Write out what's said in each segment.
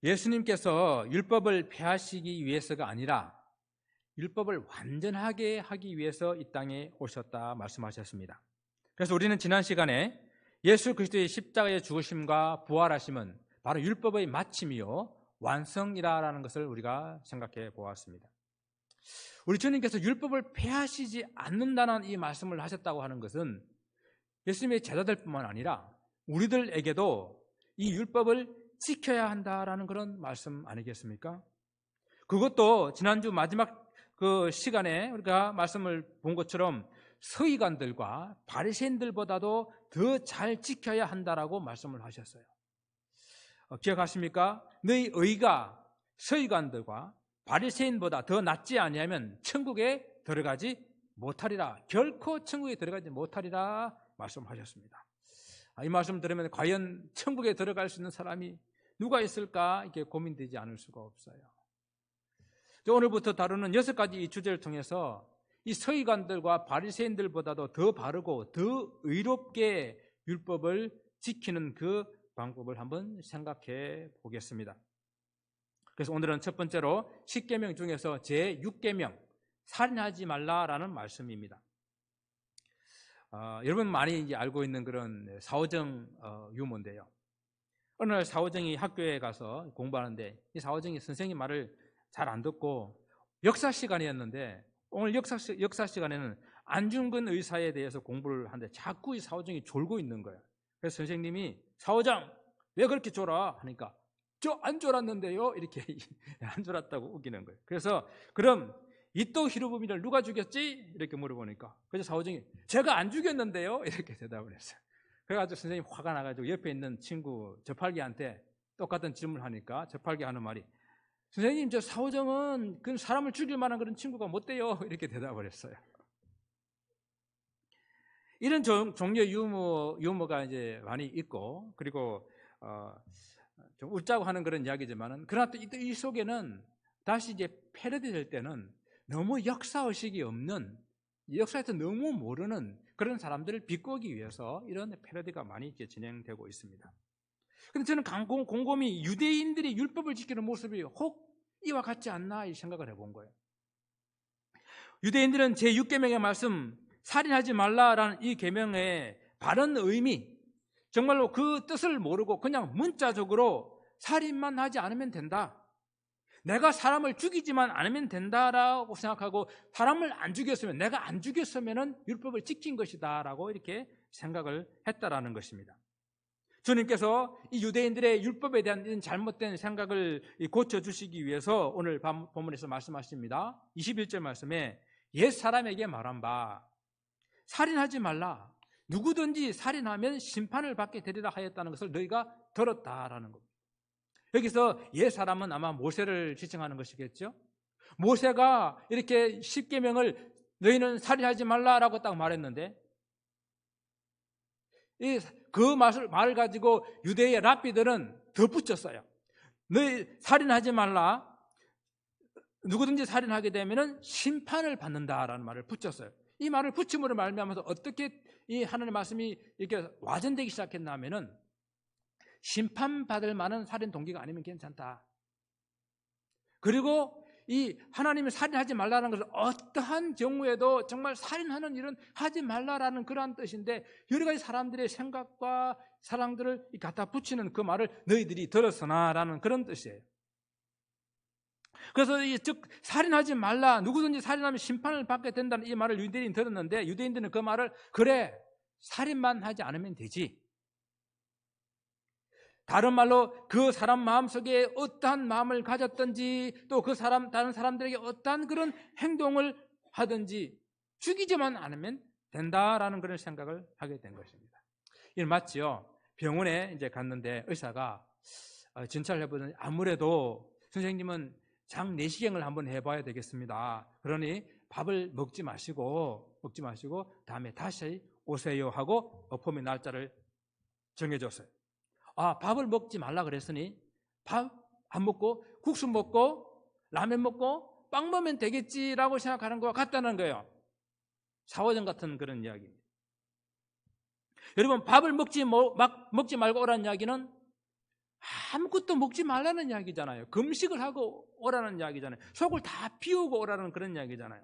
예수님께서 율법을 폐하시기 위해서가 아니라 율법을 완전하게 하기 위해서 이 땅에 오셨다 말씀하셨습니다. 그래서 우리는 지난 시간에 예수 그리스도의 십자가의 죽으심과 부활하심은 바로 율법의 마침이요 완성이라는 것을 우리가 생각해 보았습니다. 우리 주님께서 율법을 폐하시지 않는다는 이 말씀을 하셨다고 하는 것은 예수님의 제자들뿐만 아니라 우리들에게도 이 율법을 지켜야 한다라는 그런 말씀 아니겠습니까? 그것도 지난주 마지막 그 시간에 우리가 말씀을 본 것처럼 서기관들과 바리새인들보다도 더 잘 지켜야 한다라고 말씀을 하셨어요. 기억하십니까? 너희 의가 서기관들과 바리새인보다 더 낫지 아니하면 천국에 들어가지 못하리라. 결코 천국에 들어가지 못하리라 말씀하셨습니다. 이 말씀 들으면 과연 천국에 들어갈 수 있는 사람이 누가 있을까 이렇게 고민되지 않을 수가 없어요. 오늘부터 다루는 6가지 이 주제를 통해서 이 서기관들과 바리새인들보다도 더 바르고 더 의롭게 율법을 지키는 그 방법을 한번 생각해 보겠습니다. 그래서 오늘은 첫 번째로 10계명 중에서 제6계명 살인하지 말라라는 말씀입니다. 여러분 많이 이제 알고 있는 그런 사오정 유머인데요. 어느 날 사오정이 학교에 가서 공부하는데 이 사오정이 선생님 말을 잘 안 듣고 역사 시간이었는데 오늘 역사 시간에는 안중근 의사에 대해서 공부를 하는데 자꾸 이 사오정이 졸고 있는 거예요. 그래서 선생님이 사오정 왜 그렇게 졸아? 하니까 저 안 졸았는데요 이렇게 안 졸았다고 우기는 거예요. 그래서 그럼 이토 히로부미를 누가 죽였지? 이렇게 물어보니까 그래서 사오정이 제가 안 죽였는데요 이렇게 대답을 했어요. 그래가지고 선생님이 화가 나가지고 옆에 있는 친구 저팔계한테 똑같은 질문을 하니까 저팔계 하는 말이 선생님 저 사오정은 그 사람을 죽일 만한 그런 친구가 못 돼요 이렇게 대답을 했어요. 이런 종류의 유머가 이제 많이 있고 그리고 좀 웃자고 하는 그런 이야기지만은 그러나 또 이 속에는 다시 이제 패러디 될 때는 너무 역사의식이 없는 역사에서 너무 모르는 그런 사람들을 비꼬기 위해서 이런 패러디가 많이 이제 진행되고 있습니다. 그런데 저는 곰곰이 유대인들이 율법을 지키는 모습이 혹 이와 같지 않나 이 생각을 해본 거예요. 유대인들은 제6계명의 말씀 살인하지 말라라는 이 계명의 바른 의미 정말로 그 뜻을 모르고 그냥 문자적으로 살인만 하지 않으면 된다. 내가 사람을 죽이지만 않으면 된다라고 생각하고 사람을 안 죽였으면 내가 안 죽였으면 율법을 지킨 것이다 라고 이렇게 생각을 했다라는 것입니다. 주님께서 이 유대인들의 율법에 대한 잘못된 생각을 고쳐주시기 위해서 오늘 본문에서 말씀하십니다. 21절 말씀에 옛 사람에게 말한 바 살인하지 말라. 누구든지 살인하면 심판을 받게 되리라 하였다는 것을 너희가 들었다라는 겁니다. 여기서 옛 사람은 아마 모세를 지칭하는 것이겠죠. 모세가 이렇게 10계명을 너희는 살인하지 말라라고 딱 말했는데 그 말을 가지고 유대의 랍비들은 덧붙였어요. 너희 살인하지 말라. 누구든지 살인하게 되면 심판을 받는다라는 말을 붙였어요. 이 말을 붙임으로 말미암아서 어떻게 이 하나님의 말씀이 이렇게 와전되기 시작했냐면은 심판받을 만한 살인 동기가 아니면 괜찮다. 그리고 이 하나님이 살인하지 말라는 것은 어떠한 경우에도 정말 살인하는 일은 하지 말라라는 그러한 뜻인데 여러 가지 사람들의 생각과 사랑들을 갖다 붙이는 그 말을 너희들이 들었으나라는 그런 뜻이에요. 그래서 즉 살인하지 말라 누구든지 살인하면 심판을 받게 된다는 이 말을 유대인이 들었는데 유대인들은 그 말을 그래 살인만 하지 않으면 되지. 다른 말로 그 사람 마음속에 어떠한 마음을 가졌든지 또 그 사람 다른 사람들에게 어떠한 그런 행동을 하든지 죽이지만 않으면 된다라는 그런 생각을 하게 된 것입니다. 이는 마치요 병원에 이제 갔는데 의사가 진찰을 해보더니 아무래도 선생님은 장 내시경을 한번 해봐야 되겠습니다. 그러니 밥을 먹지 마시고 다음에 다시 오세요 하고 어포인트먼트 날짜를 정해줬어요. 밥을 먹지 말라 그랬으니 밥 안 먹고 국수 먹고 라면 먹고 빵 먹으면 되겠지라고 생각하는 것과 같다는 거예요. 사오정 같은 그런 이야기입니다. 여러분 밥을 먹지 말고 오라는 이야기는 아무것도 먹지 말라는 이야기잖아요. 금식을 하고 오라는 이야기잖아요. 속을 다 비우고 오라는 그런 이야기잖아요.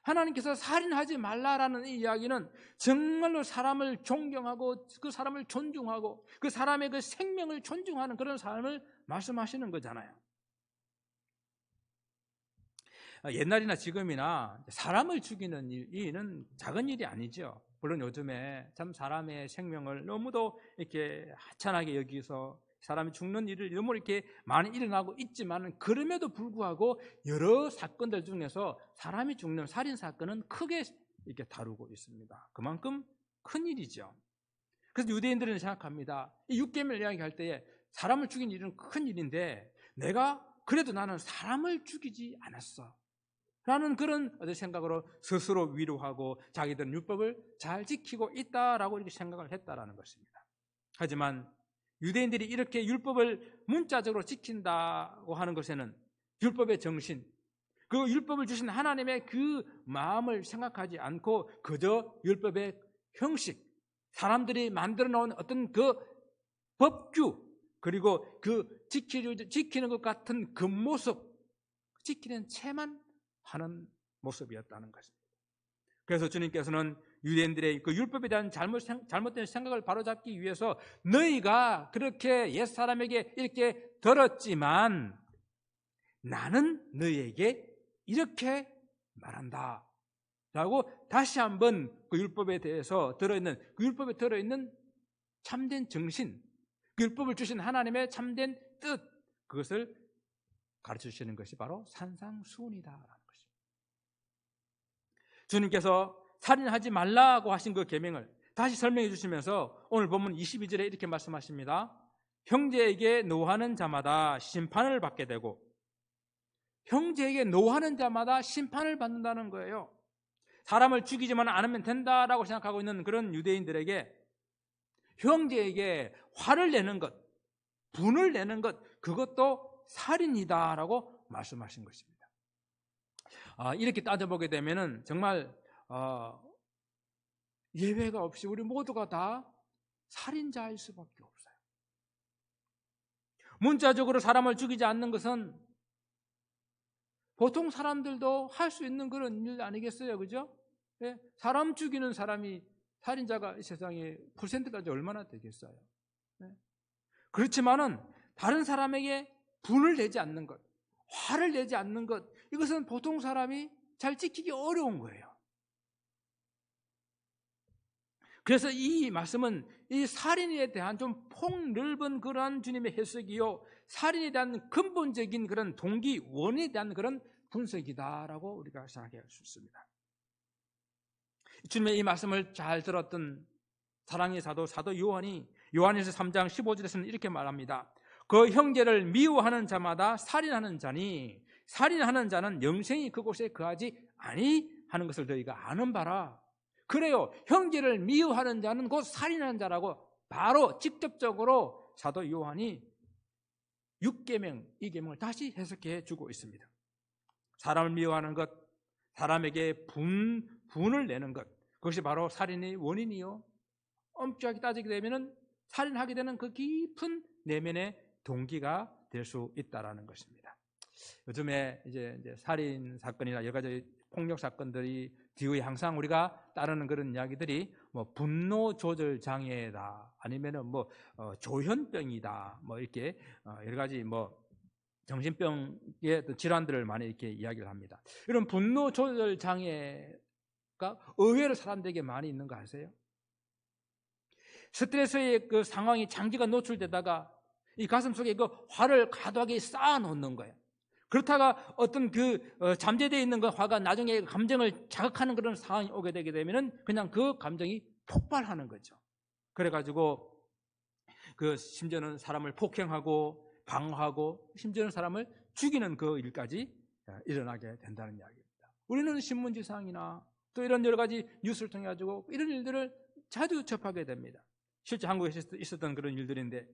하나님께서 살인하지 말라라는 이 이야기는 정말로 사람을 존경하고 그 사람을 존중하고 그 사람의 그 생명을 존중하는 그런 삶을 말씀하시는 거잖아요. 옛날이나 지금이나 사람을 죽이는 일은 작은 일이 아니죠. 물론 요즘에 참 사람의 생명을 너무도 이렇게 하찮게 여기서 사람이 죽는 일을 너무 이렇게 많이 일어나고 있지만, 그럼에도 불구하고 여러 사건들 중에서 사람이 죽는 살인 사건은 크게 이렇게 다루고 있습니다. 그만큼 큰 일이죠. 그래서 유대인들은 생각합니다. 이 육계명을 이야기할 때에 사람을 죽인 일은 큰 일인데 내가 그래도 나는 사람을 죽이지 않았어 라는 그런 생각으로 스스로 위로하고 자기들은 율법을 잘 지키고 있다라고 이렇게 생각을 했다라는 것입니다. 하지만 유대인들이 이렇게 율법을 문자적으로 지킨다고 하는 것에는 율법의 정신, 그 율법을 주신 하나님의 그 마음을 생각하지 않고 그저 율법의 형식, 사람들이 만들어 놓은 어떤 그 법규, 그리고 그 지키는 것 같은 겉모습, 지키는 채만 하는 모습이었다는 것입니다. 그래서 주님께서는 유대인들의 그 율법에 대한 잘못된 생각을 바로잡기 위해서 너희가 그렇게 옛사람에게 이렇게 들었지만 나는 너희에게 이렇게 말한다 라고 다시 한번 그 율법에 대해서 그 율법에 들어있는 참된 정신, 그 율법을 주신 하나님의 참된 뜻, 그것을 가르쳐 주시는 것이 바로 산상수훈이다라는 것입니다. 주님께서 살인하지 말라고 하신 그 계명을 다시 설명해 주시면서 오늘 본문 22절에 이렇게 말씀하십니다. 형제에게 노하는 자마다 심판을 받게 되고, 형제에게 노하는 자마다 심판을 받는다는 거예요. 사람을 죽이지만 않으면 된다라고 생각하고 있는 그런 유대인들에게 형제에게 화를 내는 것, 분을 내는 것, 그것도 살인이다라고 말씀하신 것입니다. 이렇게 따져보게 되면은 정말 예외가 없이 우리 모두가 다 살인자일 수밖에 없어요. 문자적으로 사람을 죽이지 않는 것은 보통 사람들도 할 수 있는 그런 일 아니겠어요, 그죠? 네? 사람 죽이는 사람이 살인자가 이 세상에 퍼센트까지 얼마나 되겠어요? 네? 그렇지만은 다른 사람에게 분을 내지 않는 것, 화를 내지 않는 것, 이것은 보통 사람이 잘 지키기 어려운 거예요. 그래서 이 말씀은 이 살인에 대한 좀 폭넓은 그런 주님의 해석이요, 살인에 대한 근본적인 그런 동기, 원인에 대한 그런 분석이다라고 우리가 생각할 수 있습니다. 주님의 이 말씀을 잘 들었던 사랑의 사도 요한이 요한일서 3장 15절에서는 이렇게 말합니다. 그 형제를 미워하는 자마다 살인하는 자니 살인하는 자는 영생이 그곳에 거하지 아니하는 것을 너희가 아는 바라. 그래요, 형제를 미워하는 자는 곧 살인하는 자라고 바로 직접적으로 사도 요한이 6계명, 이 계명을 다시 해석해 주고 있습니다. 사람을 미워하는 것, 사람에게 분을 내는 것, 그것이 바로 살인의 원인이요, 엄격하게 따지게 되면 살인하게 되는 그 깊은 내면의 동기가 될 수 있다라는 것입니다. 요즘에 이제 살인 사건이나 여러 가지 폭력 사건들이 뒤에 항상 우리가 따르는 그런 이야기들이 뭐 분노 조절 장애다, 아니면은 뭐 조현병이다, 뭐 이렇게 여러 가지 뭐 정신병의 질환들을 많이 이렇게 이야기를 합니다. 이런 분노 조절 장애가 의외로 사람들에게 많이 있는 거 아세요? 스트레스의 그 상황이 장기간 노출되다가 이 가슴 속에 그 화를 과도하게 쌓아놓는 거예요. 그렇다가 어떤 그 잠재되어 있는 그 화가 나중에 감정을 자극하는 그런 상황이 오게 되게 되면은 그냥 그 감정이 폭발하는 거죠. 그래가지고 그 심지어는 사람을 폭행하고 방어하고 심지어는 사람을 죽이는 그 일까지 일어나게 된다는 이야기입니다. 우리는 신문지상이나 또 이런 여러 가지 뉴스를 통해 가지고 이런 일들을 자주 접하게 됩니다. 실제 한국에 있었던 그런 일들인데,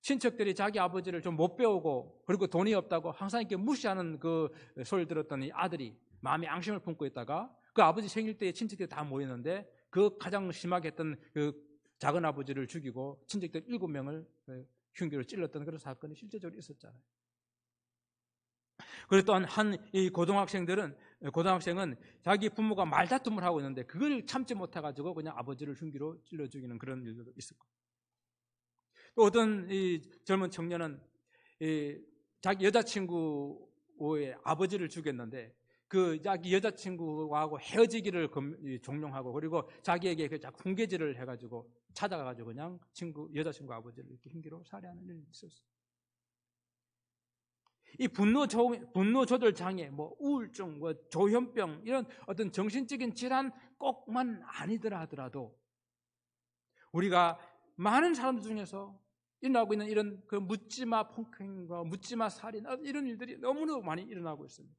친척들이 자기 아버지를 좀 못 배우고 그리고 돈이 없다고 항상 이렇게 무시하는 그 소리를 들었던 이 아들이 마음에 앙심을 품고 있다가 그 아버지 생일 때 친척들이 다 모였는데 그 가장 심하게 했던 그 작은 아버지를 죽이고 친척들 7명을 흉기로 찔렀던 그런 사건이 실제적으로 있었잖아요. 그리고 또한 이 고등학생은 자기 부모가 말다툼을 하고 있는데 그걸 참지 못해가지고 그냥 아버지를 흉기로 찔러 죽이는 그런 일도 있었고, 또 어떤 이 젊은 청년은 자기 여자친구의 아버지를 죽였는데 그 자기 여자친구하고 헤어지기를 종용하고, 그리고 자기에게 그 훈계질을 해가지고 찾아가가지고 그냥 여자친구 아버지를 이렇게 흉기로 살해하는 일이 있었어요. 이 분노 조절 장애, 우울증, 조현병, 이런 어떤 정신적인 질환 꼭만 아니더라 하더라도 우리가 많은 사람들 중에서 일어나고 있는 이런 그 묻지마 폭행과 묻지마 살인, 이런 일들이 너무너무 많이 일어나고 있습니다.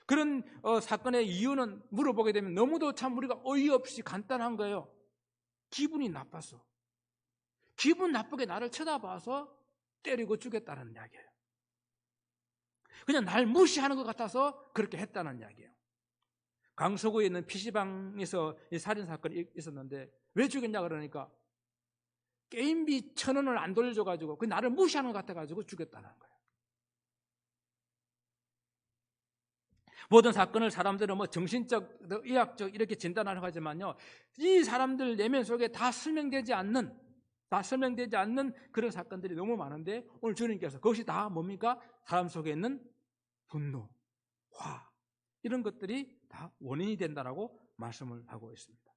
그런 사건의 이유는 물어보게 되면 너무도 참 우리가 어이없이 간단한 거예요. 기분이 나빠서, 기분 나쁘게 나를 쳐다봐서 때리고 죽였다는 이야기예요. 그냥 날 무시하는 것 같아서 그렇게 했다는 이야기예요. 강서구에 있는 PC방에서 살인사건이 있었는데 왜 죽였냐 그러니까 게임비 1,000원을 안 돌려줘가지고 그 나를 무시하는 것 같아가지고 죽였다는 거예요. 모든 사건을 사람들은 정신적, 의학적 이렇게 진단하려고 하지만요, 이 사람들 내면 속에 다 설명되지 않는 그런 사건들이 너무 많은데, 오늘 주님께서 그것이 다 뭡니까? 사람 속에 있는 분노, 화, 이런 것들이 다 원인이 된다라고 말씀을 하고 있습니다.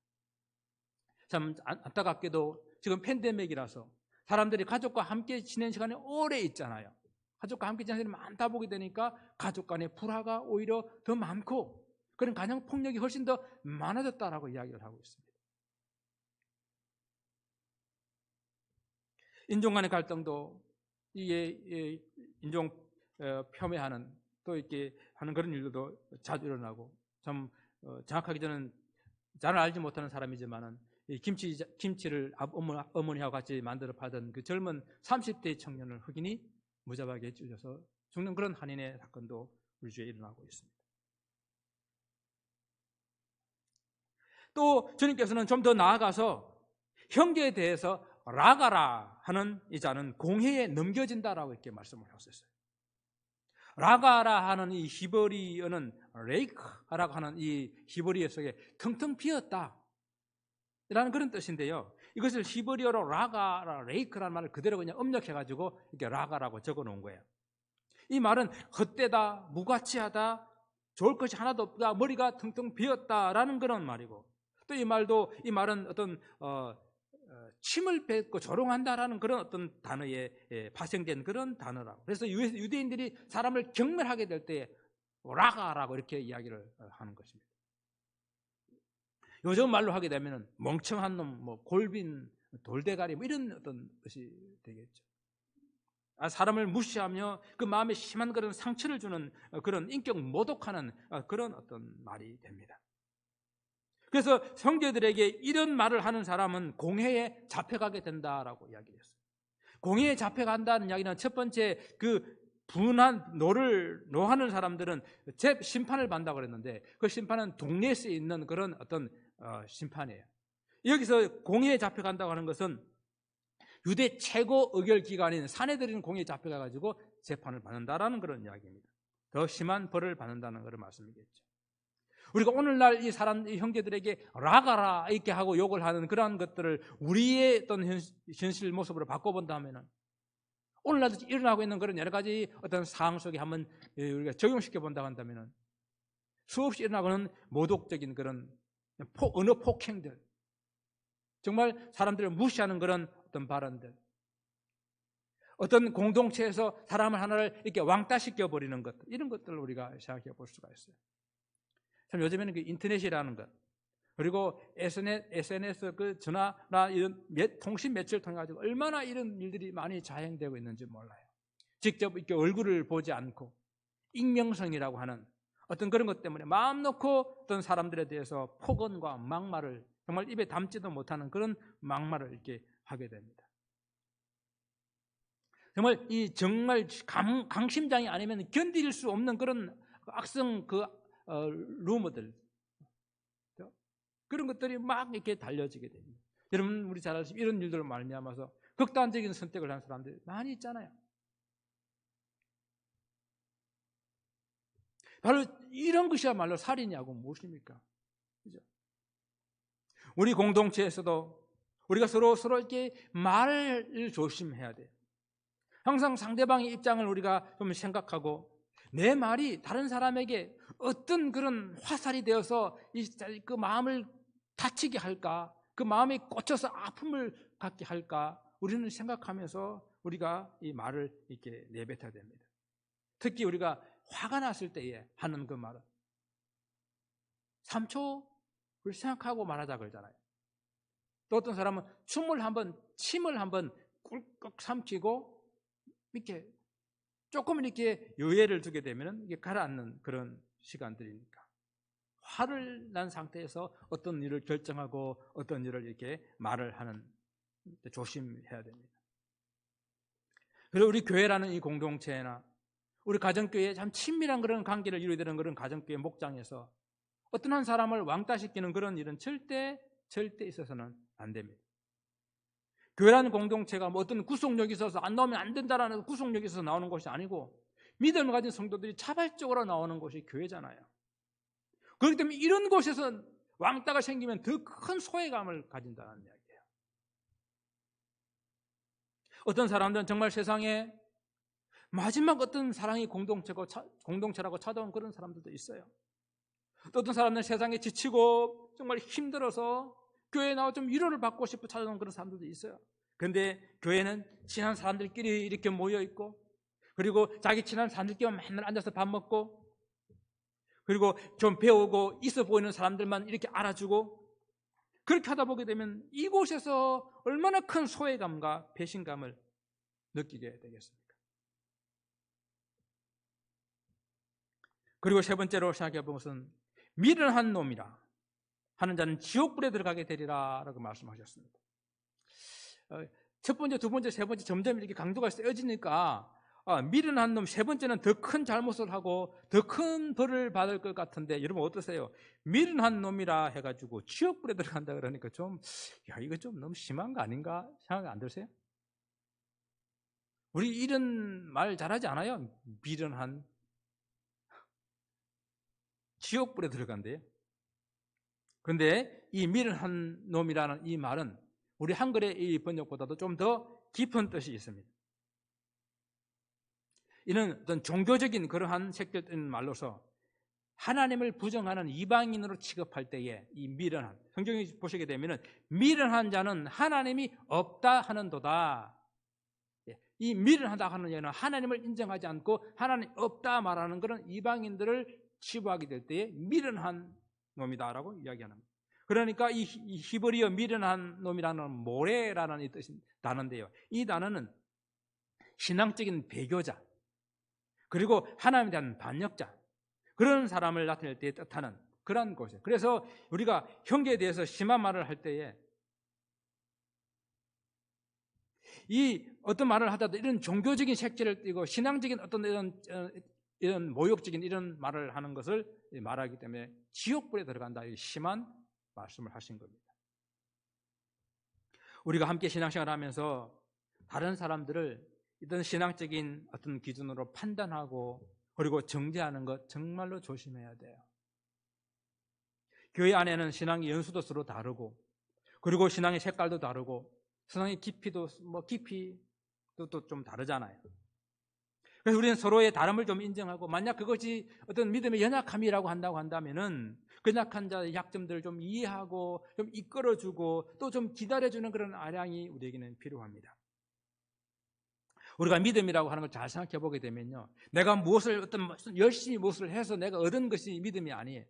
참 안타깝게도 지금 팬데믹이라서 사람들이 가족과 함께 지내는 시간이 오래 있잖아요. 가족과 함께 지내는 시간이 많다 보게 되니까 가족 간의 불화가 오히려 더 많고 그런 가정 폭력이 훨씬 더 많아졌다라고 이야기를 하고 있습니다. 인종 간의 갈등도 이게 인종 폄훼하는, 또 이렇게 하는 그런 일도 자주 일어나고, 참 정확하게 저는 잘 알지 못하는 사람이지만은 김치를 어머니하고 같이 만들어 파던 그 젊은 30대 청년을 흑인이 무자비하게 찔려서 죽는 그런 한인의 사건도 우리 주위에 일어나고 있습니다. 또 주님께서는 좀 더 나아가서 형제에 대해서 라가라 하는 이 자는 공회에 넘겨진다라고 이렇게 말씀을 하셨어요. 라가라 하는 이 히브리어는 레이크라고 하는 이 히브리어 속에 텅텅 비었다 라는 그런 뜻인데요, 이것을 히브리어로 라가라, 레이크라는 말을 그대로 그냥 음력해가지고 이렇게 라가라고 적어 놓은 거예요. 이 말은 헛되다, 무가치하다, 좋을 것이 하나도 없다, 머리가 텅텅 비었다라는 그런 말이고, 또 이 말은 어떤 침을 뱉고 조롱한다라는 그런 어떤 단어에 파생된 그런 단어라고. 그래서 유대인들이 사람을 경멸하게 될 때 라가라고 이렇게 이야기를 하는 것입니다. 요즘 말로 하게 되면 멍청한 놈, 골빈, 돌대가리 이런 어떤 것이 되겠죠. 사람을 무시하며 그 마음에 심한 그런 상처를 주는 그런 인격 모독하는 그런 어떤 말이 됩니다. 그래서 형제들에게 이런 말을 하는 사람은 공회에 잡혀가게 된다라고 이야기했어요. 공회에 잡혀간다는 이야기는 첫 번째 그 분한 노하는 사람들은 심판을 받는다고 그랬는데, 그 심판은 동네에 있는 그런 어떤 심판이에요. 여기서 공회에 잡혀간다고 하는 것은 유대 최고 의결기관인 사내들인 공회에 잡혀가가지고 재판을 받는다라는 그런 이야기입니다. 더 심한 벌을 받는다는 그런 말씀이겠죠. 우리가 오늘날 이 형제들에게 라가라 이렇게 하고 욕을 하는 그러한 것들을 우리의 어떤 현실 모습으로 바꿔본다면은, 오늘날도 일어나고 있는 그런 여러 가지 어떤 상황 속에 한번 우리가 적용시켜 본다고 한다면은 수없이 일어나고는 모독적인 그런 언어 폭행들, 정말 사람들을 무시하는 그런 어떤 발언들, 어떤 공동체에서 사람 하나를 이렇게 왕따시켜 버리는 것, 이런 것들을 우리가 생각해 볼 수가 있어요. 참 요즘에는 그 인터넷이라는 것, 그리고 SNS 그 전화나 이런 통신 매체를 통해 가지고 얼마나 이런 일들이 많이 자행되고 있는지 몰라요. 직접 이렇게 얼굴을 보지 않고 익명성이라고 하는 어떤 그런 것 때문에 마음 놓고 어떤 사람들에 대해서 폭언과 막말을 정말 입에 담지도 못하는 그런 막말을 이렇게 하게 됩니다. 정말 정말 강심장이 아니면 견딜 수 없는 그런 악성 루머들, 그런 것들이 막 이렇게 달려지게 됩니다. 여러분, 우리 잘 아시죠? 이런 일들을 말미암아서 극단적인 선택을 하는 사람들이 많이 있잖아요. 바로 이런 것이야말로 살인이하고 무엇입니까? 그죠? 우리 공동체에서도 우리가 서로 이렇게 말을 조심해야 돼요. 항상 상대방의 입장을 우리가 좀 생각하고 내 말이 다른 사람에게 어떤 그런 화살이 되어서 그 마음을 다치게 할까? 그 마음에 꽂혀서 아픔을 갖게 할까? 우리는 생각하면서 우리가 이 말을 이렇게 내뱉어야 됩니다. 특히 우리가 화가 났을 때에 하는 그 말은 3초를 생각하고 말하자 그러잖아요. 또 어떤 사람은 침을 한번 꿀꺽 삼키고 이렇게 조금 이렇게 여유를 두게 되면 이게 가라앉는 그런 시간들이니까 화를 난 상태에서 어떤 일을 결정하고 어떤 일을 이렇게 말을 하는 조심해야 됩니다. 그리고 우리 교회라는 이 공동체나 우리 가정교회에 참 친밀한 그런 관계를 이루어야 되는 그런 가정교회 목장에서 어떤 한 사람을 왕따시키는 그런 일은 절대 있어서는 안 됩니다. 교회라는 공동체가 뭐 어떤 구속력이 있어서 안 나오면 안 된다라는 구속력이 있어서 나오는 것이 아니고 믿음을 가진 성도들이 자발적으로 나오는 것이 교회잖아요. 그렇기 때문에 이런 곳에서 왕따가 생기면 더 큰 소외감을 가진다는 이야기예요. 어떤 사람들은 정말 세상에 마지막 어떤 사랑이 공동체라고 찾아온 그런 사람들도 있어요. 또 어떤 사람들은 세상에 지치고 정말 힘들어서 교회에 나와 좀 위로를 받고 싶어 찾아온 그런 사람들도 있어요. 그런데 교회는 친한 사람들끼리 이렇게 모여있고 그리고 자기 친한 사람들끼리 맨날 앉아서 밥 먹고 그리고 좀 배우고 있어 보이는 사람들만 이렇게 알아주고 그렇게 하다 보게 되면 이곳에서 얼마나 큰 소외감과 배신감을 느끼게 되겠습니까? 그리고 세 번째로 생각해 본 것은 미련한 놈이라 하는 자는 지옥불에 들어가게 되리라 라고 말씀하셨습니다. 첫 번째, 두 번째, 세 번째 점점 이렇게 강도가 세어지니까 미련한 놈 세 번째는 더 큰 잘못을 하고 더 큰 벌을 받을 것 같은데 여러분 어떠세요? 미련한 놈이라 해가지고 지옥불에 들어간다 그러니까 이거 좀 너무 심한 거 아닌가 생각이 안 드세요? 우리 이런 말 잘하지 않아요? 미련한 지옥불에 들어간대요. 그런데 이 미련한 놈이라는 이 말은 우리 한글의 이 번역보다도 좀 더 깊은 뜻이 있습니다. 이는 어떤 종교적인 그러한 색깔된 말로서 하나님을 부정하는 이방인으로 취급할 때에 이 미련한, 성경에 보시게 되면 미련한 자는 하나님이 없다 하는도다. 이 미련하다 하는 얘는 하나님을 인정하지 않고 하나님 없다 말하는 그런 이방인들을 치부하게 될 때에 미련한 놈이다라고 이야기하는 거예요. 그러니까 이 히브리어 미련한 놈이라는 모래라는 이 뜻이 단어인데요. 이 단어는 신앙적인 배교자 그리고 하나님에 대한 반역자 그런 사람을 나타낼 때 뜻하는 그런 것이에요. 그래서 우리가 형제에 대해서 심한 말을 할 때에 이 어떤 말을 하다도 이런 종교적인 색채를 띠고 신앙적인 어떤 이런 모욕적인 이런 말을 하는 것을 말하기 때문에 지옥불에 들어간다. 이 심한 말씀을 하신 겁니다. 우리가 함께 신앙생활을 하면서 다른 사람들을 이런 신앙적인 어떤 기준으로 판단하고 그리고 정죄하는 것 정말로 조심해야 돼요. 교회 안에는 신앙의 연수도 서로 다르고 그리고 신앙의 색깔도 다르고 신앙의 깊이도 또 좀 다르잖아요. 그래서 우리는 서로의 다름을 좀 인정하고 만약 그것이 어떤 믿음의 연약함이라고 한다고 한다면은 그 연약한 자의 약점들을 좀 이해하고 좀 이끌어주고 또 좀 기다려주는 그런 아량이 우리에게는 필요합니다. 우리가 믿음이라고 하는 걸 잘 생각해 보게 되면요, 내가 무슨 열심히 무엇을 해서 내가 얻은 것이 믿음이 아니에요.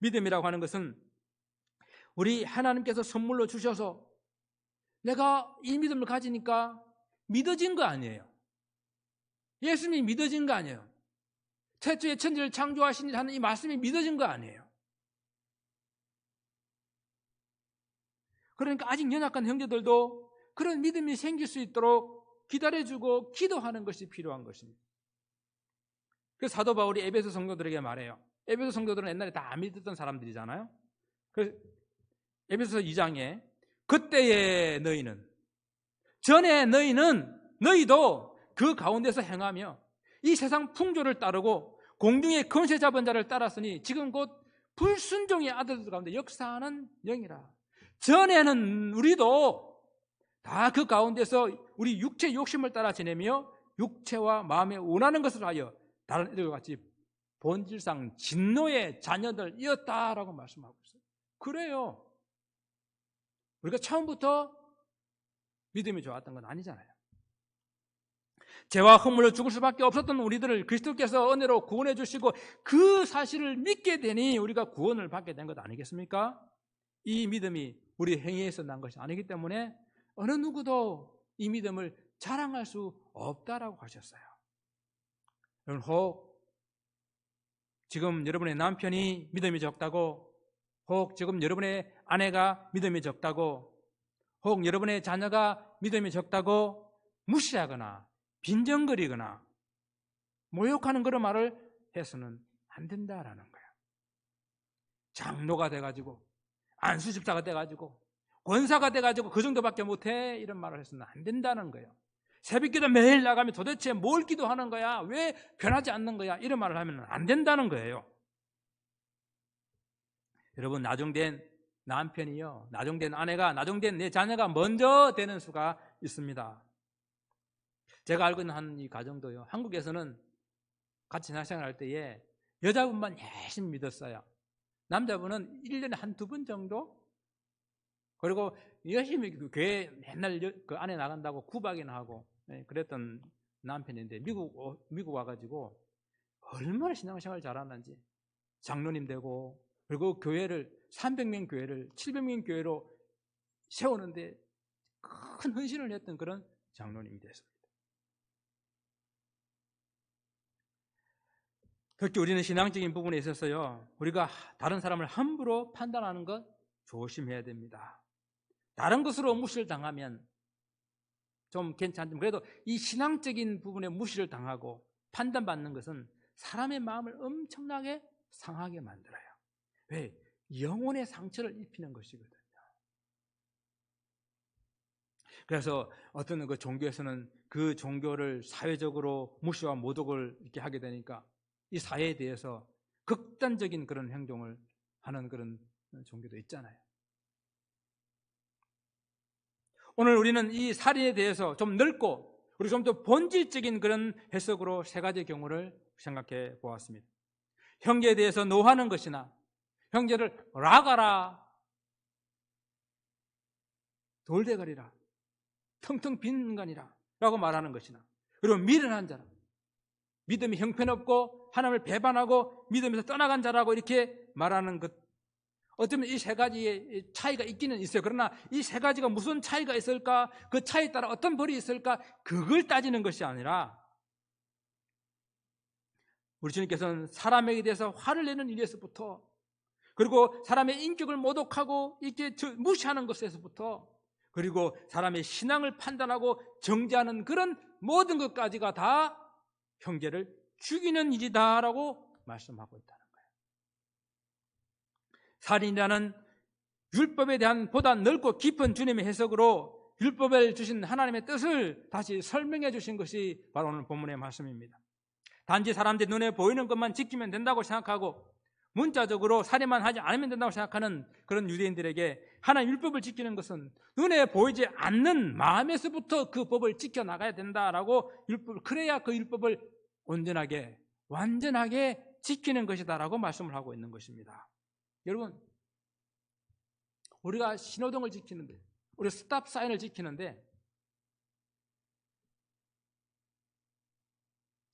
믿음이라고 하는 것은 우리 하나님께서 선물로 주셔서 내가 이 믿음을 가지니까 믿어진 거 아니에요. 예수님이 믿어진 거 아니에요. 태초에 천지를 창조하신 하는 이 말씀이 믿어진 거 아니에요. 그러니까 아직 연약한 형제들도 그런 믿음이 생길 수 있도록 기다려주고 기도하는 것이 필요한 것입니다. 그래서 사도 바울이 에베소 성도들에게 말해요. 에베소 성도들은 옛날에 다 안 믿었던 사람들이잖아요. 그래서 에베소 2장에 그때의 너희는, 전에 너희도 그 가운데서 행하며 이 세상 풍조를 따르고 공중의 권세 잡은 자를 따랐으니 지금 곧 불순종의 아들들 가운데 역사하는 영이라. 전에는 우리도 다 그 가운데서 우리 육체 욕심을 따라 지내며 육체와 마음에 원하는 것을 하여 다른 애들과 같이 본질상 진노의 자녀들이었다라고 말씀하고 있어요. 그래요. 우리가 처음부터 믿음이 좋았던 건 아니잖아요. 죄와 허물로 죽을 수밖에 없었던 우리들을 그리스도께서 은혜로 구원해 주시고 그 사실을 믿게 되니 우리가 구원을 받게 된 것 아니겠습니까? 이 믿음이 우리 행위에서 난 것이 아니기 때문에 어느 누구도 이 믿음을 자랑할 수 없다라고 하셨어요. 여러분, 혹 지금 여러분의 남편이 믿음이 적다고, 혹 지금 여러분의 아내가 믿음이 적다고, 혹 여러분의 자녀가 믿음이 적다고 무시하거나 빈정거리거나 모욕하는 그런 말을 해서는 안 된다라는 거예요. 장로가 돼가지고 안수집사가 돼가지고 권사가 돼가지고 그 정도밖에 못해 이런 말을 해서는 안 된다는 거예요. 새벽기도 매일 나가면 도대체 뭘 기도하는 거야? 왜 변하지 않는 거야? 이런 말을 하면 안 된다는 거예요. 여러분, 나중된 남편이요, 나중된 아내가, 나중된 내 자녀가 먼저 되는 수가 있습니다. 제가 알고 있는 한 이 가정도요, 한국에서는 같이 생활할 때에 여자분만 열심히 믿었어요. 남자분은 1년에 한두 번 정도? 그리고 열심히 그 교회 맨날 그 안에 나간다고 구박이나 하고 그랬던 남편인데 미국 와가지고 얼마나 신앙생활 잘하는지 장로님 되고, 그리고 교회를 300명 교회를 700명 교회로 세우는데 큰 헌신을 했던 그런 장로님이 됐습니다. 특히 우리는 신앙적인 부분에 있어서요, 우리가 다른 사람을 함부로 판단하는 것 조심해야 됩니다. 다른 것으로 무시를 당하면 좀 괜찮지만 그래도 이 신앙적인 부분에 무시를 당하고 판단받는 것은 사람의 마음을 엄청나게 상하게 만들어요. 왜? 영혼의 상처를 입히는 것이거든요. 그래서 어떤 그 종교에서는 그 종교를 사회적으로 무시와 모독을 이렇게 하게 되니까 이 사회에 대해서 극단적인 그런 행동을 하는 그런 종교도 있잖아요. 오늘 우리는 이 살인에 대해서 좀 넓고 그리고 좀 더 본질적인 그런 해석으로 세 가지 경우를 생각해 보았습니다. 형제에 대해서 노하는 것이나 형제를 라가라, 돌대가리라, 텅텅 빈 인간이라 라고 말하는 것이나, 그리고 미련한 자라, 믿음이 형편없고 하나님을 배반하고 믿음에서 떠나간 자라고 이렇게 말하는 것, 어쩌면 이 세 가지의 차이가 있기는 있어요. 그러나 이 세 가지가 무슨 차이가 있을까, 그 차이에 따라 어떤 벌이 있을까, 그걸 따지는 것이 아니라 우리 주님께서는 사람에게 대해서 화를 내는 일에서부터, 그리고 사람의 인격을 모독하고 이렇게 무시하는 것에서부터, 그리고 사람의 신앙을 판단하고 정죄하는 그런 모든 것까지가 다 형제를 죽이는 일이다라고 말씀하고 있다는 거예요. 살인이라는 율법에 대한 보다 넓고 깊은 주님의 해석으로 율법을 주신 하나님의 뜻을 다시 설명해 주신 것이 바로 오늘 본문의 말씀입니다. 단지 사람들이 눈에 보이는 것만 지키면 된다고 생각하고 문자적으로 살인만 하지 않으면 된다고 생각하는 그런 유대인들에게 하나님 율법을 지키는 것은 눈에 보이지 않는 마음에서부터 그 법을 지켜나가야 된다라고, 그래야 그 율법을 온전하게 완전하게 지키는 것이다라고 말씀을 하고 있는 것입니다. 여러분, 우리가 신호등을 지키는데, 우리 스탑 사인을 지키는데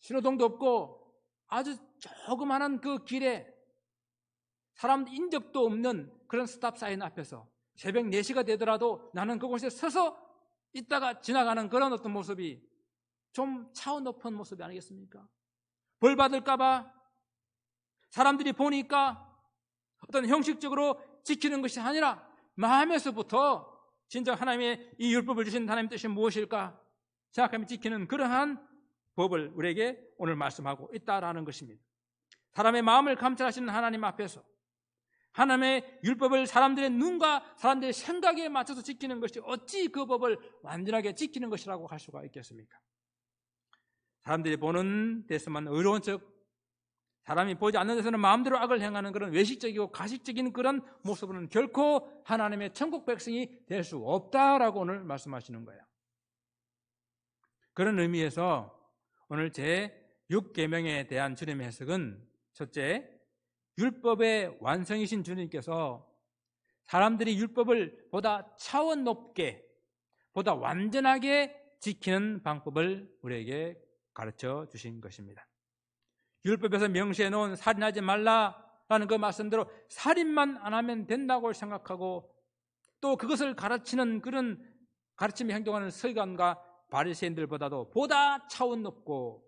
신호등도 없고 아주 조그마한 그 길에 사람 인적도 없는 그런 스탑 사인 앞에서 새벽 4시가 되더라도 나는 그곳에 서서 있다가 지나가는 그런 어떤 모습이 좀 차원 높은 모습이 아니겠습니까? 벌 받을까봐, 사람들이 보니까 어떤 형식적으로 지키는 것이 아니라 마음에서부터 진정 하나님의 이 율법을 주신 하나님의 뜻이 무엇일까 생각하며 지키는 그러한 법을 우리에게 오늘 말씀하고 있다라는 것입니다. 사람의 마음을 감찰하시는 하나님 앞에서 하나님의 율법을 사람들의 눈과 사람들의 생각에 맞춰서 지키는 것이 어찌 그 법을 완전하게 지키는 것이라고 할 수가 있겠습니까? 사람들이 보는 데서만 의로운 척, 사람이 보지 않는 데서는 마음대로 악을 행하는 그런 외식적이고 가식적인 그런 모습은 결코 하나님의 천국 백성이 될 수 없다라고 오늘 말씀하시는 거예요. 그런 의미에서 오늘 제6계명에 대한 주님의 해석은 첫째, 율법의 완성이신 주님께서 사람들이 율법을 보다 차원 높게, 보다 완전하게 지키는 방법을 우리에게 가르쳐 주신 것입니다. 율법에서 명시해 놓은 살인하지 말라라는 그 말씀대로 살인만 안 하면 된다고 생각하고 또 그것을 가르치는 그런 가르침에 행동하는 서기관과 바리새인들보다도 보다 차원 높고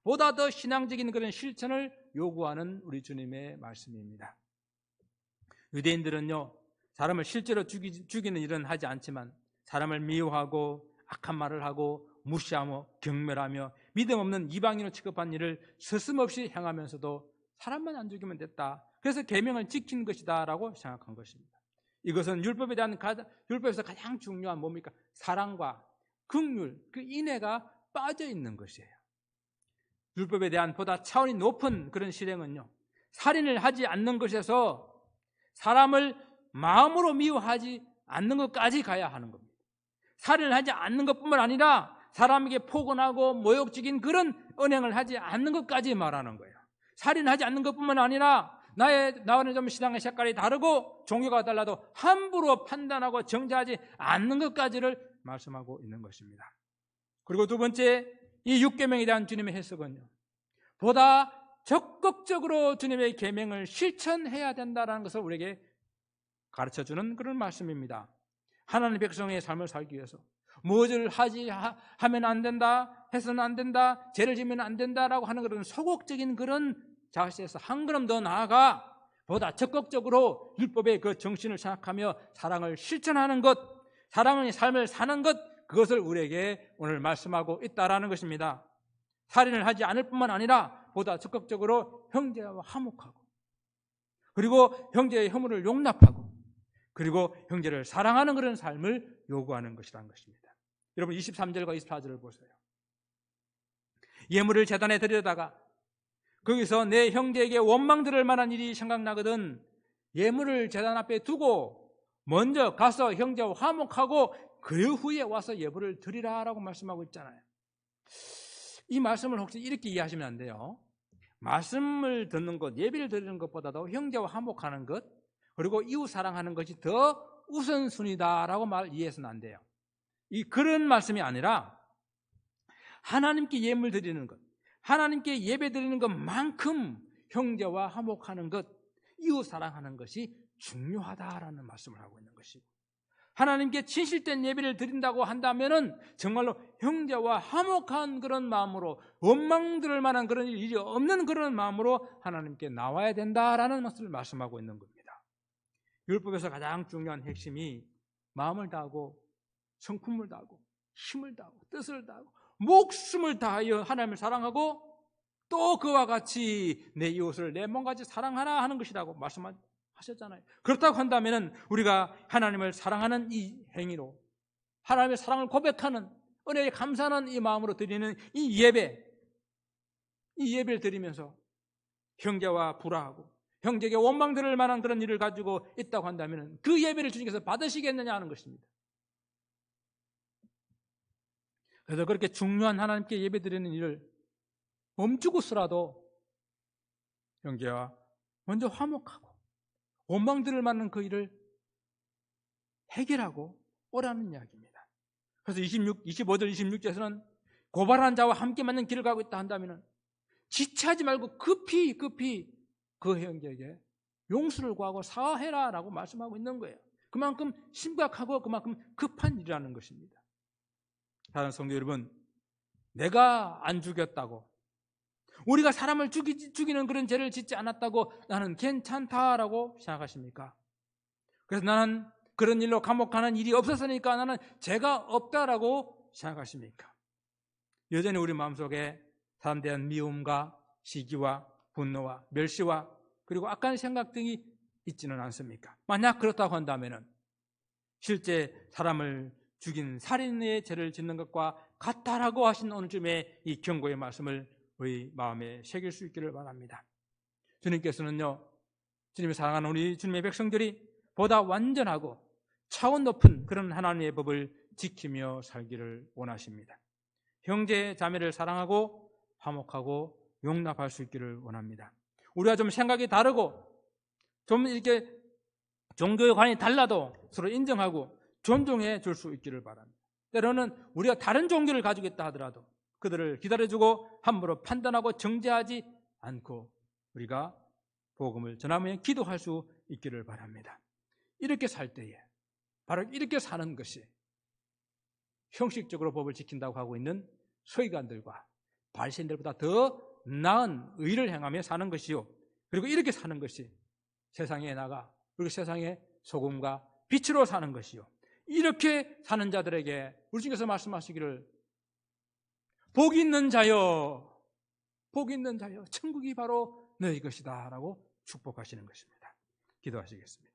보다 더 신앙적인 그런 실천을 요구하는 우리 주님의 말씀입니다. 유대인들은요, 사람을 실제로 죽이는 일은 하지 않지만 사람을 미워하고 악한 말을 하고 무시하며 경멸하며 믿음 없는 이방인으로 취급한 일을 서슴없이 행하면서도 사람만 안 죽이면 됐다. 그래서 계명을 지키는 것이다 라고 생각한 것입니다. 이것은 율법에서 가장 중요한 뭡니까? 사랑과 긍휼, 그 인애가 빠져 있는 것이에요. 율법에 대한 보다 차원이 높은 그런 실행은요, 살인을 하지 않는 것에서 사람을 마음으로 미워하지 않는 것까지 가야 하는 겁니다. 살인을 하지 않는 것뿐만 아니라 사람에게 포근하고 모욕적인 그런 언행을 하지 않는 것까지 말하는 거예요. 살인하지 않는 것뿐만 아니라 나와는 좀 신앙의 색깔이 다르고 종교가 달라도 함부로 판단하고 정죄하지 않는 것까지를 말씀하고 있는 것입니다. 그리고 두 번째, 이 6계명에 대한 주님의 해석은요, 보다 적극적으로 주님의 계명을 실천해야 된다는 것을 우리에게 가르쳐주는 그런 말씀입니다. 하나님의 백성의 삶을 살기 위해서 무엇을 하면 안 된다, 해서는 안 된다, 죄를 지면 안 된다라고 하는 그런 소극적인 그런 자세에서 한 걸음 더 나아가 보다 적극적으로 율법의 그 정신을 생각하며 사랑을 실천하는 것, 사랑의 삶을 사는 것, 그것을 우리에게 오늘 말씀하고 있다라는 것입니다. 살인을 하지 않을 뿐만 아니라 보다 적극적으로 형제와 화목하고, 그리고 형제의 허물을 용납하고, 그리고 형제를 사랑하는 그런 삶을 요구하는 것이라는 것입니다. 여러분 23절과 24절을 보세요. 예물을 제단에 드려다가 거기서 내 형제에게 원망 들을 만한 일이 생각나거든 예물을 제단 앞에 두고 먼저 가서 형제와 화목하고 그 후에 와서 예물을 드리라라고 말씀하고 있잖아요. 이 말씀을 혹시 이렇게 이해하시면 안 돼요. 말씀을 듣는 것, 예배를 드리는 것보다도 형제와 화목하는 것, 그리고 이웃 사랑하는 것이 더 우선순위다라고 이해해서는 안 돼요. 그런 말씀이 아니라 하나님께 예물 드리는 것, 하나님께 예배 드리는 것만큼 형제와 화목하는 것, 이웃 사랑하는 것이 중요하다라는 말씀을 하고 있는 것이고, 하나님께 진실된 예배를 드린다고 한다면은 정말로 형제와 화목한 그런 마음으로, 원망 들을 만한 그런 일이 없는 그런 마음으로 하나님께 나와야 된다라는 것을 말씀하고 있는 겁니다. 율법에서 가장 중요한 핵심이 마음을 다하고 성품을 다하고 힘을 다하고 뜻을 다하고 목숨을 다하여 하나님을 사랑하고 또 그와 같이 내 이웃을 내 몸같이 사랑하라 하는 것이라고 말씀하셨잖아요. 그렇다고 한다면 우리가 하나님을 사랑하는 이 행위로, 하나님의 사랑을 고백하는, 은혜에 감사하는 이 마음으로 드리는 이 예배를 드리면서 형제와 불화하고 형제에게 원망 들을 만한 그런 일을 가지고 있다고 한다면 그 예배를 주님께서 받으시겠느냐 하는 것입니다. 그래서 그렇게 중요한 하나님께 예배 드리는 일을 멈추고서라도 형제와 먼저 화목하고 원망 들을 만한 그 일을 해결하고 오라는 이야기입니다. 그래서 25절 26절에서는 고발한 자와 함께 맞는 길을 가고 있다 한다면 지체하지 말고 급히 그 형제에게 용서를 구하고 사과해라 라고 말씀하고 있는 거예요. 그만큼 심각하고 그만큼 급한 일이라는 것입니다. 사랑하는 성도 여러분, 내가 안 죽였다고, 우리가 사람을 죽이는 그런 죄를 짓지 않았다고 나는 괜찮다라고 생각하십니까? 그래서 나는 그런 일로 감옥가는 일이 없었으니까 나는 죄가 없다라고 생각하십니까? 여전히 우리 마음속에 사람에 대한 미움과 시기와 분노와 멸시와 그리고 악한 생각 등이 있지는 않습니까? 만약 그렇다고 한다면 실제 사람을 죽인 살인의 죄를 짓는 것과 같다라고 하신 오늘쯤에 이 경고의 말씀을 우리 마음에 새길 수 있기를 바랍니다. 주님께서는요, 주님이 사랑하는 우리 주님의 백성들이 보다 완전하고 차원 높은 그런 하나님의 법을 지키며 살기를 원하십니다. 형제 자매를 사랑하고 화목하고 용납할 수 있기를 원합니다. 우리가 좀 생각이 다르고 좀 이렇게 종교의 관이 달라도 서로 인정하고 존중해 줄 수 있기를 바랍니다. 때로는 우리가 다른 종교를 가지고 있다 하더라도 그들을 기다려주고 함부로 판단하고 정죄하지 않고 우리가 복음을 전하며 기도할 수 있기를 바랍니다. 이렇게 살 때에 바로 이렇게 사는 것이 형식적으로 법을 지킨다고 하고 있는 서기관들과 바리새인들보다 더 나은 의를 행하며 사는 것이요, 그리고 이렇게 사는 것이 세상에 나가 그리고 세상의 소금과 빛으로 사는 것이요, 이렇게 사는 자들에게 우리 주님께서 말씀하시기를 복이 있는 자여, 복이 있는 자여, 천국이 바로 너희 것이다 라고 축복하시는 것입니다. 기도하시겠습니다.